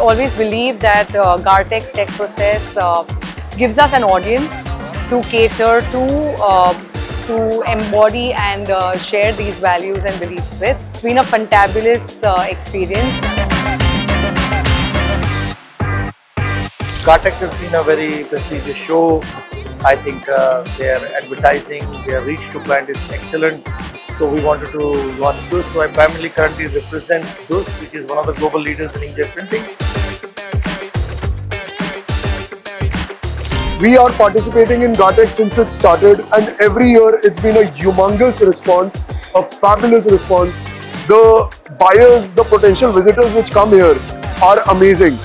always believe that Gartex Texprocess gives us an audience to cater to embody and share these values and beliefs with. It's been a fantabulous experience. Gartex has been a very prestigious show. I think their advertising, their reach to client is excellent. So we wanted to launch this. So I primarily currently represent this, which is one of the global leaders in inkjet printing. We are participating in Gartex since it started, and every year it's been a humongous response, a fabulous response. The buyers, the potential visitors which come here are amazing.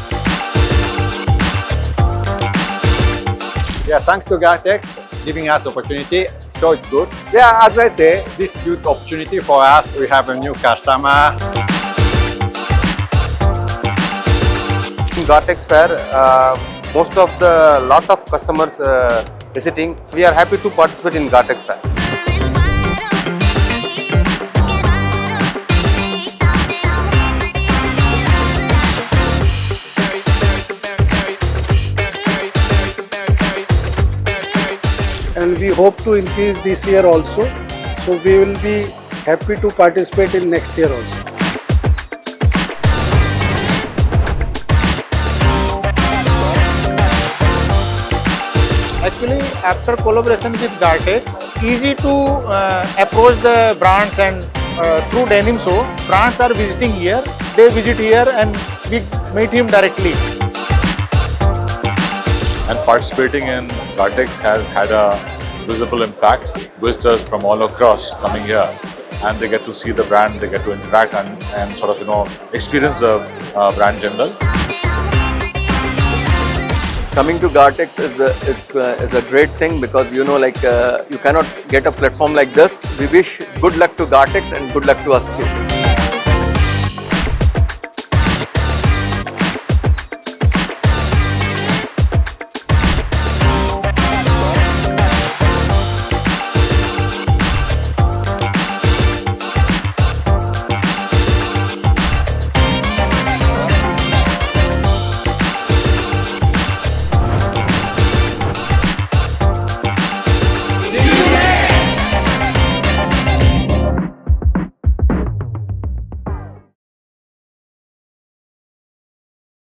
Yeah, thanks to Gartex giving us opportunity. So it's good. Yeah, as I say, this is good opportunity for us. We have a new customer. In Gartex Fair, lot of customers visiting. We are happy to participate in Gartex Fair. And we hope to increase this year also. So we will be happy to participate in next year also. Actually, after collaboration with Gartex, easy to approach the brands and through denim show, brands are visiting here, they visit here and we meet him directly. And participating in Gartex has had a visible impact. Visitors from all across coming here, and they get to see the brand, they get to interact and sort of experience the brand in general. Coming to Gartex is a great thing because you cannot get a platform like this. We wish good luck to Gartex and good luck to us too.